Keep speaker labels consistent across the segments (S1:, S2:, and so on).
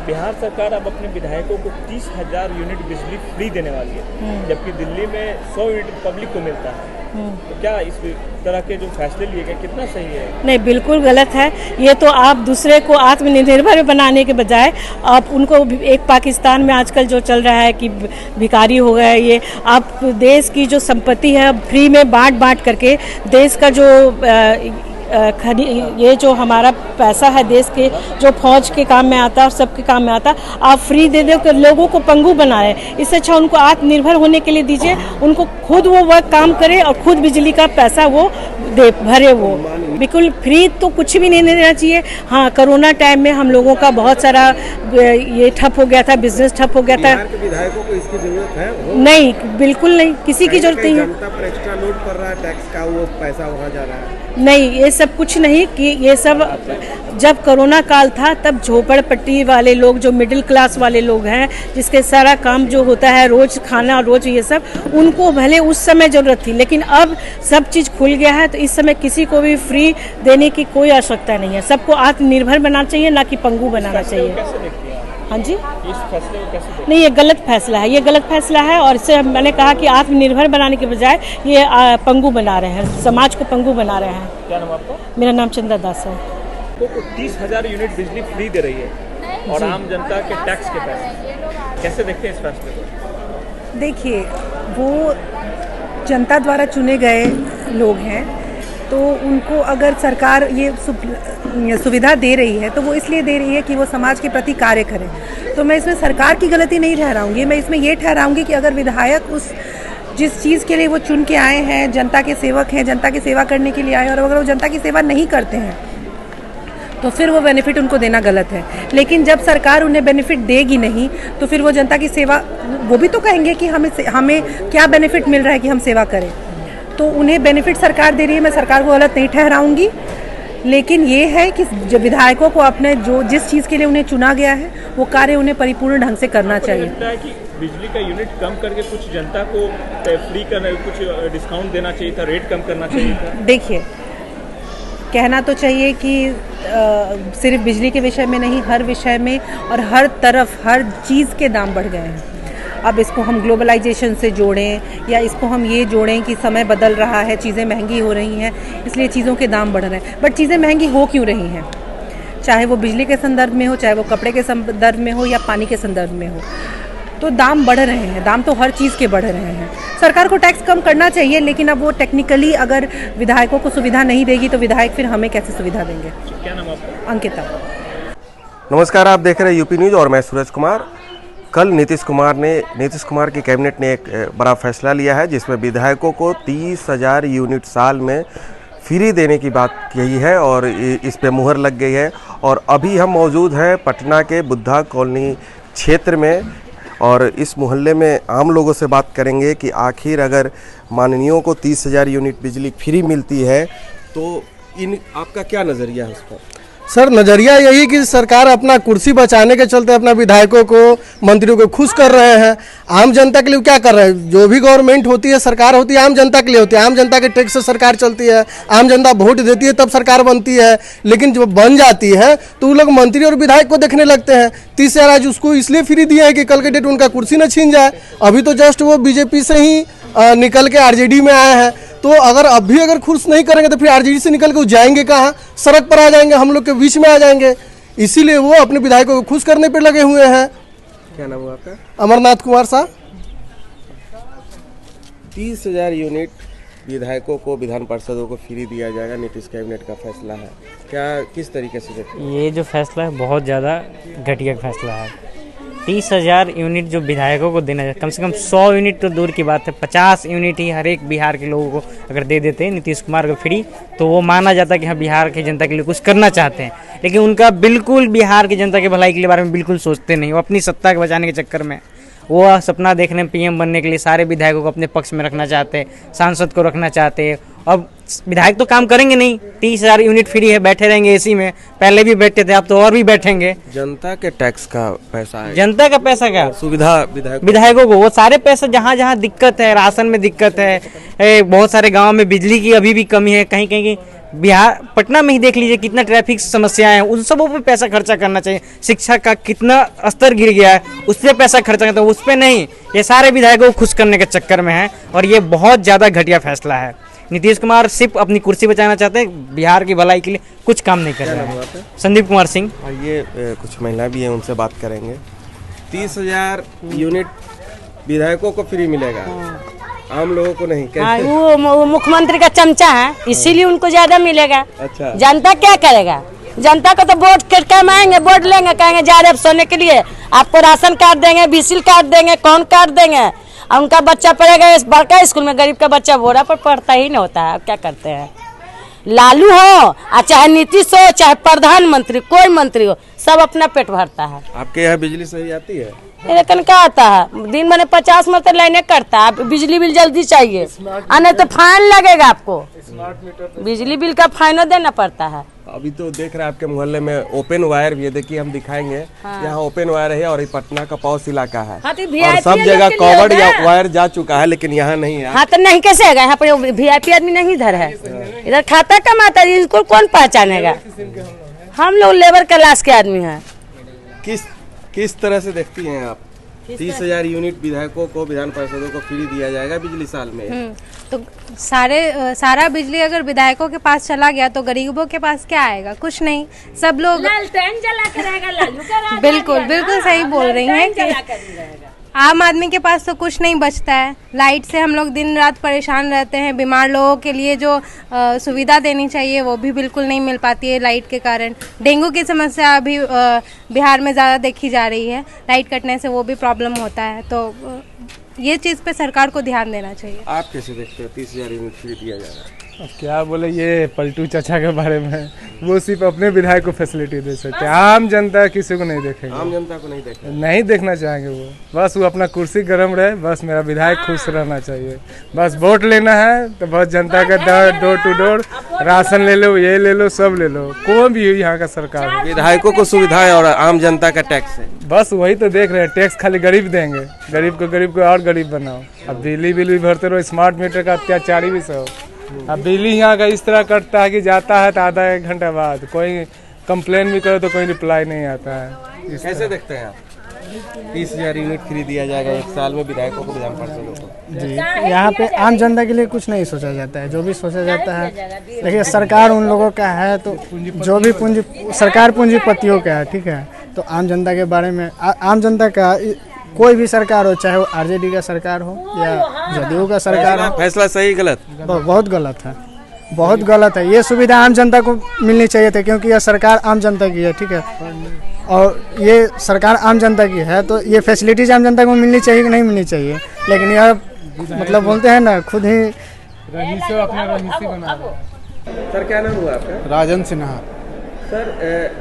S1: बिहार सरकार अब अपने विधायकों को 30,000 यूनिट बिजली फ्री देने वाली है, जबकि दिल्ली में 100 यूनिट पब्लिक को मिलता है। तो क्या इस तरह के जो फैसले लिए गए कितना सही है?
S2: नहीं, बिल्कुल गलत है। ये तो आप दूसरे को आत्मनिर्भर बनाने के बजाय आप उनको, एक पाकिस्तान में आजकल जो चल रहा है कि भिखारी हो गए, ये आप देश की जो संपत्ति है फ्री में बांट करके देश का जो ये जो हमारा पैसा है देश के, जो फौज के काम में आता है और सबके काम में आता है, आप फ्री दे दो कि लोगों को पंगु बनाए। इससे अच्छा उनको आत्मनिर्भर होने के लिए दीजिए, उनको खुद वो वर्क काम करे और खुद बिजली का पैसा वो दे भरे। वो बिल्कुल फ्री तो कुछ भी नहीं देना चाहिए। हाँ, कोरोना टाइम में हम लोगों का बहुत सारा ये ठप हो गया था, बिजनेस ठप हो गया था।
S3: बिहार के विधायकों को इसकी जरूरत है?
S2: नहीं, बिल्कुल नहीं, किसी की जरूरत नहीं है।
S3: जनता पर एक्स्ट्रा लोड कर रहा है टैक्स का, वो पैसा वहाँ जा रहा है।
S2: नहीं, ये सब कुछ नहीं कि ये सब जब कोरोना काल था तब झोपड़पट्टी वाले लोग, जो मिडिल क्लास वाले लोग हैं, जिसके सारा काम जो होता है रोज खाना रोज ये सब, उनको भले उस समय जरूरत थी, लेकिन अब सब चीज़ खुल गया है तो इस समय किसी को भी फ्री देने की कोई आवश्यकता नहीं है। सबको आत्मनिर्भर बनाना चाहिए, ना कि पंगु बनाना चाहिए। हाँ जी,
S1: इस फैसले को कैसे?
S2: नहीं, ये गलत फैसला है, ये गलत फैसला है। और इससे मैंने कहा कि आत्मनिर्भर बनाने के बजाय ये पंगु बना रहे हैं, समाज को पंगु बना रहे हैं।
S1: क्या नाम आपका?
S2: मेरा नाम चंदा दास है।
S1: तो 30,000 यूनिट बिजली फ्री दे रही है और आम जनता के टैक्स के पैसे, कैसे देखते हैं इस फैसले को?
S4: देखिए, वो जनता द्वारा चुने गए लोग हैं, तो उनको अगर सरकार ये सुविधा दे रही है तो वो इसलिए दे रही है कि वो समाज के प्रति कार्य करें। तो मैं इसमें सरकार की गलती नहीं ठहराऊंगी, मैं इसमें ये ठहराऊंगी कि अगर विधायक उस जिस चीज़ के लिए वो चुन के आए हैं, जनता के सेवक हैं, जनता की सेवा करने के लिए आए, और अगर वो जनता की सेवा नहीं करते हैं तो फिर वो बेनिफिट उनको देना गलत है। लेकिन जब सरकार उन्हें बेनिफिट देगी नहीं तो फिर वो जनता की सेवा, वो भी तो कहेंगे कि हमें क्या बेनिफिट मिल रहा है कि हम सेवा करें। तो उन्हें बेनिफिट सरकार दे रही है, मैं सरकार को गलत नहीं ठहराऊंगी। लेकिन ये है कि जो विधायकों को अपने जिस चीज़ के लिए उन्हें चुना गया है वो कार्य उन्हें परिपूर्ण ढंग से करना चाहिए।
S1: लगता है कि बिजली का यूनिट कम करके कुछ जनता को फ्री करना, कुछ डिस्काउंट देना चाहिए था, रेट कम करना चाहिए था।
S4: देखिए, कहना तो चाहिए कि सिर्फ बिजली के विषय में नहीं, हर विषय में और हर तरफ हर चीज़ के दाम बढ़ गए हैं। अब इसको हम ग्लोबलाइजेशन से जोड़ें या इसको हम ये जोड़ें कि समय बदल रहा है, चीज़ें महंगी हो रही हैं, इसलिए चीज़ों के दाम बढ़ रहे हैं। बट चीज़ें महंगी हो क्यों रही हैं? चाहे वो बिजली के संदर्भ में हो, चाहे वो कपड़े के संदर्भ में हो या पानी के संदर्भ में हो, तो दाम बढ़ रहे हैं। दाम तो हर चीज़ के बढ़ रहे हैं। सरकार को टैक्स कम करना चाहिए, लेकिन अब वो टेक्निकली अगर विधायकों को सुविधा नहीं देगी तो विधायक फिर हमें कैसे सुविधा देंगे?
S1: क्या नाम आपका?
S4: अंकिता।
S3: नमस्कार, आप देख रहे हैं यूपी न्यूज़ और मैं सूरज कुमार। कल नीतीश कुमार की कैबिनेट ने एक बड़ा फैसला लिया है, जिसमें विधायकों को 30,000 यूनिट साल में फ्री देने की बात कही है और इस पे मुहर लग गई है। और अभी हम मौजूद हैं पटना के बुद्धा कॉलोनी क्षेत्र में और इस मोहल्ले में आम लोगों से बात करेंगे कि आखिर अगर माननीयों को 30,000 यूनिट बिजली फ्री मिलती है तो आपका क्या नज़रिया है उस पर?
S5: सर, नज़रिया यही कि सरकार अपना कुर्सी बचाने के चलते अपना विधायकों को, मंत्रियों को खुश कर रहे हैं। आम जनता के लिए क्या कर रहे हैं? जो भी गवर्नमेंट होती है, सरकार होती है, आम जनता के लिए होती है। आम जनता के टैक्स से सरकार चलती है, आम जनता वोट देती है तब सरकार बनती है। लेकिन जब बन जाती है तो वो लोग मंत्री और विधायक को देखने लगते हैं। 30,000 आज उसको इसलिए फ्री दिया है कि कल के डेट उनका कुर्सी न छीन जाए। अभी तो जस्ट वो बीजेपी से ही निकल के आरजेडी में आए हैं, तो अगर खुश नहीं करेंगे तो फिर आरजेडी से निकल के वो जाएंगे कहाँ? सड़क पर आ जाएंगे, हम लोग के बीच में आ जाएंगे। इसीलिए वो अपने विधायकों को खुश करने पर लगे हुए हैं।
S3: क्या नाम है आपका?
S5: अमरनाथ कुमार साहब।
S3: 30,000 यूनिट विधायकों को, विधान पार्षदों को फ्री दिया जाएगा, नीतीश कैबिनेट का फैसला है। क्या किस तरीके से देखते हैं?
S6: ये जो फैसला है बहुत ज़्यादा घटिया फैसला है। 30,000 यूनिट जो विधायकों को देना चाहिए, कम से कम 100 यूनिट तो दूर की बात है, 50 यूनिट ही हर एक बिहार के लोगों को अगर दे देते हैं नीतीश कुमार को फ्री, तो वो माना जाता है कि हाँ बिहार की जनता के लिए कुछ करना चाहते हैं। लेकिन उनका बिल्कुल बिहार की जनता के भलाई के बारे में बिल्कुल सोचते नहीं। वो अपनी सत्ता के बचाने के चक्कर में, वो सपना देखने पीएम बनने के लिए सारे विधायकों को अपने पक्ष में रखना चाहते हैं, सांसद को रखना चाहते हैं। अब विधायक तो काम करेंगे नहीं, 30,000 यूनिट फ्री है, बैठे रहेंगे एसी में, पहले भी बैठे थे, अब तो और भी बैठेंगे।
S3: जनता के टैक्स का पैसा है,
S6: जनता का पैसा क्या,
S3: सुविधा
S6: विधायकों को वो सारे पैसे, जहाँ जहाँ दिक्कत है, राशन में दिक्कत है, बहुत सारे गाँव में बिजली की अभी भी कमी है, कहीं कहीं बिहार पटना में ही देख लीजिए कितना ट्रैफिक समस्याएं हैं, उन सबों पे पैसा खर्चा करना चाहिए। शिक्षा का कितना स्तर गिर गया है, उस पर पैसा खर्चा करते हैं, उस पर नहीं। ये सारे विधायकों को खुश करने के चक्कर में है और ये बहुत ज़्यादा घटिया फैसला है। नीतीश कुमार सिर्फ अपनी कुर्सी बचाना चाहते हैं, बिहार की भलाई के लिए कुछ काम नहीं कर रहे हैं। संदीप कुमार सिंह।
S3: ये कुछ महिला भी हैं, उनसे बात करेंगे। 30,000 यूनिट विधायकों को फ्री मिलेगा, आम लोगों को नहीं। कैसे?
S7: वो मुख्यमंत्री का चमचा है, इसीलिए उनको ज्यादा मिलेगा।
S3: अच्छा,
S7: जनता क्या करेगा? जनता को तो वोट कमाएंगे, वोट लेंगे, कहेंगे जा रहे सोने के लिए, आपको राशन कार्ड देंगे, बीसील कार्ड देंगे, कौन कार्ड देंगे, और उनका बच्चा पढ़ेगा इस बड़का स्कूल में, गरीब का बच्चा बोरा पर पढ़ता ही नहीं होता है। क्या करते हैं? लालू हो चाहे नीतीश हो चाहे प्रधानमंत्री, कोई मंत्री हो, सब अपना पेट भरता है।
S3: आपके यहाँ बिजली सही आती है?
S7: लेकिन क्या आता है, दिन भर 50 मरतबा लाइने करता है। बिजली बिल जल्दी चाहिए, नहीं तो फाइन लगेगा आपको, बिजली बिल का फाइन देना पड़ता है।
S3: अभी तो देख रहे हैं आपके मोहल्ले में ओपन वायर भी है, देखिए हम दिखाएंगे। यहाँ ओपन वायर है और ये पटना का पॉश इलाका है,
S7: हाँ, तो
S3: और सब जगह कवर्ड या वायर जा चुका है, लेकिन यहाँ नहीं है।
S7: हाँ, तो नहीं कैसे है? यहाँ पर VIP आदमी नहीं इधर है, इधर खाता कमाता है, इनको कौन पहचानेगा? हम लोग लेबर क्लास के आदमी हैं।
S3: किस तरह से देखती हैं आप 30,000 यूनिट विधायकों को, विधान पार्षदों को फ्री दिया जाएगा बिजली साल में?
S8: तो सारा बिजली अगर विधायकों के पास चला गया तो गरीबों के पास क्या आएगा? कुछ नहीं। सब लोग बिल्कुल सही बोल रही हैं कि आम आदमी के पास तो कुछ नहीं बचता है। लाइट से हम लोग दिन रात परेशान रहते हैं। बीमार लोगों के लिए जो सुविधा देनी चाहिए वो भी बिल्कुल नहीं मिल पाती है लाइट के कारण। डेंगू की समस्या अभी बिहार में ज़्यादा देखी जा रही है, लाइट कटने से वो भी प्रॉब्लम होता है। तो ये चीज़ पे सरकार को ध्यान देना चाहिए।
S3: आप कैसे देखते हो 30,000 यूनिट फ्री दिया जा रहा है?
S9: अब क्या बोले ये पलटू चाचा के बारे में, वो सिर्फ अपने विधायक को फैसिलिटी दे सकते हैं, आम जनता किसी को नहीं देखेंगे।
S3: आम जनता को नहीं देखेंगे,
S9: नहीं देखना चाहेंगे वो। बस वो अपना कुर्सी गर्म रहे, बस मेरा विधायक खुश रहना चाहिए, बस वोट लेना है तो बस जनता का डोर टू डोर राशन ले लो, ये ले लो, सब ले लो, कोई भी यहाँ का सरकार।
S3: विधायकों को सुविधा है और आम जनता का टैक्स है,
S9: बस वही तो देख रहे हैं। टैक्स खाली गरीब देंगे, गरीब को और गरीब बनाओ। अब बिजली बिल भी भरते रहो, स्मार्ट मीटर का अत्याचारी भी सब। अब बिजली यहाँ का इस तरह कटता है कि जाता है तो आधा एक घंटे बाद कोई कंप्लेन भी करो तो कोई रिप्लाई नहीं आता है।
S3: कैसे देखते हैं आप 30,000 यूनिट फ्री दिया जाएगा एक साल में विधायकों को, विधान पार्षदों को?
S10: जी, यहाँ पे आम जनता के लिए कुछ नहीं सोचा जाता है। जो भी सोचा जाता है, देखिए सरकार उन लोगों का है, तो जो भी सरकार पूंजीपतियों का है, ठीक है। तो आम जनता के बारे में, आम जनता का कोई भी सरकार हो, चाहे वो RJD का सरकार हो या जदयू का सरकार हो,
S3: फैसला सही गलत?
S10: बहुत गलत है, बहुत गलत है। ये सुविधा आम जनता को मिलनी चाहिए थी, क्योंकि यह सरकार आम जनता की है, ठीक है। और ये सरकार आम जनता की है तो ये फैसिलिटीज आम जनता को मिलनी चाहिए कि नहीं मिलनी चाहिए। लेकिन यह मतलब बोलते हैं ना, खुद ही
S9: रहीसो अपना रहीसी बना रहे हैं।
S3: सर क्या नाम हुआ आपका?
S10: राजन सिन्हा।
S3: सर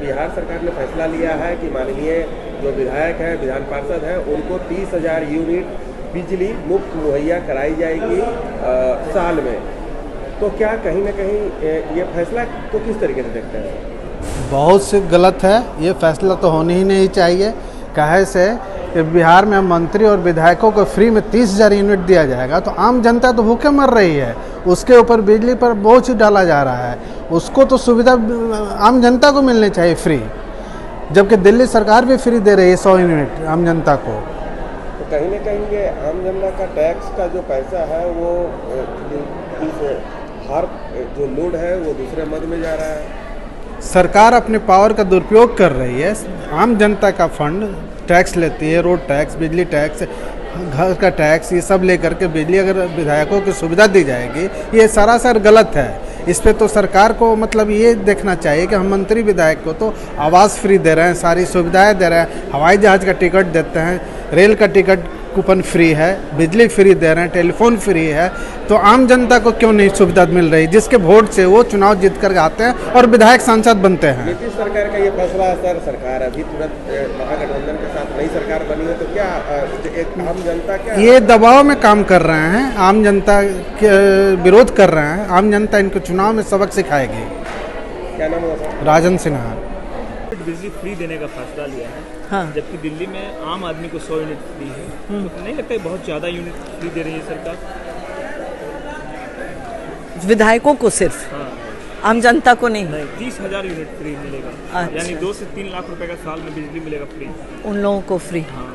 S3: बिहार सरकार ने फैसला लिया है कि माननीय जो विधायक हैं, विधान पार्षद हैं, उनको 30,000 यूनिट बिजली मुफ्त मुहैया कराई जाएगी साल में। तो क्या कहीं ना कहीं ये फैसला को किस तरीके से देखते हैं?
S10: बहुत से गलत है, ये फैसला तो होनी ही नहीं चाहिए। काहे से कि बिहार में मंत्री और विधायकों को फ्री में 30,000 यूनिट दिया जाएगा तो आम जनता तो भूखे मर रही है, उसके ऊपर बिजली पर बोझ डाला जा रहा है। उसको तो सुविधा आम जनता को मिलनी चाहिए फ्री, जबकि दिल्ली सरकार भी फ्री दे रही है 100 यूनिट आम जनता को।
S3: तो कहीं ना कहीं ये आम जनता का टैक्स का जो पैसा है वो हर जो लोड है वो दूसरे मद में जा रहा है।
S10: सरकार अपने पावर का दुरुपयोग कर रही है। आम जनता का फंड टैक्स लेती है, रोड टैक्स, बिजली टैक्स, घर का टैक्स, ये सब लेकर के बिजली अगर विधायकों की सुविधा दी जाएगी, ये सरासर गलत है। इस पे तो सरकार को मतलब ये देखना चाहिए कि हम मंत्री विधायक को तो आवास फ्री दे रहे हैं, सारी सुविधाएं दे रहे हैं, हवाई जहाज़ का टिकट देते हैं, रेल का टिकट कूपन फ्री है, बिजली फ्री दे रहे हैं, टेलीफोन फ्री है, तो आम जनता को क्यों नहीं सुविधा मिल रही, जिसके वोट से वो चुनाव जीत कर आते हैं और विधायक सांसद बनते हैं।
S3: नीतीश सरकार का ये फैसला सर, सरकार अभी तुरंत महागठबंधन के साथ नई सरकार बनी है, तो क्या एक आम जनता क्या
S10: ये दबाव में काम कर रहे हैं, आम जनता के विरोध कर रहे हैं, आम जनता इनको चुनाव में सबक सिखाएगी।
S3: क्या नाम होगा सर?
S10: राजन सिन्हा।
S1: बिजली फ्री देने का फैसला लिया है,
S2: हाँ।
S1: जबकि दिल्ली में आम आदमी को 100 यूनिट फ्री है, तो नहीं लगता है बहुत ज़्यादा यूनिट फ्री दे रही है सरकार?
S11: विधायकों को सिर्फ,
S1: हाँ।
S11: आम जनता को नहीं।
S1: 30,000 यूनिट फ्री मिलेगा,
S11: अच्छा।
S1: यानी 2 से 3 लाख रुपए का साल में बिजली मिलेगा फ्री
S11: उन लोगों को फ्री।
S1: हाँ।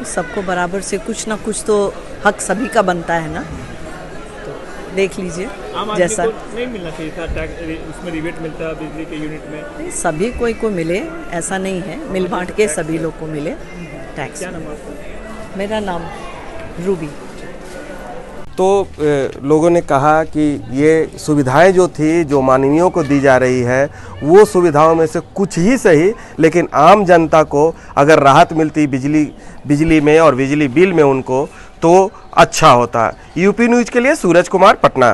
S11: सबको बराबर से कुछ ना कुछ तो हक सभी का बनता है ना, तो देख लीजिए
S1: आम आदमी
S11: जैसा
S1: को नहीं मिलना चाहिए था टैक्स, उसमें रिबेट मिलता है बिजली के यूनिट में।
S11: सभी को मिले ऐसा नहीं है, मिल बांट के सभी लोग को मिले टैक्स।
S1: क्या नाम आपका?
S11: मेरा नाम रूबी।
S3: तो लोगों ने कहा कि ये सुविधाएं जो थी, जो माननीयों को दी जा रही है, वो सुविधाओं में से कुछ ही सही, लेकिन आम जनता को अगर राहत मिलती बिजली में और बिजली बिल में उनको, तो अच्छा होता। यूपी न्यूज़ के लिए सूरज कुमार, पटना।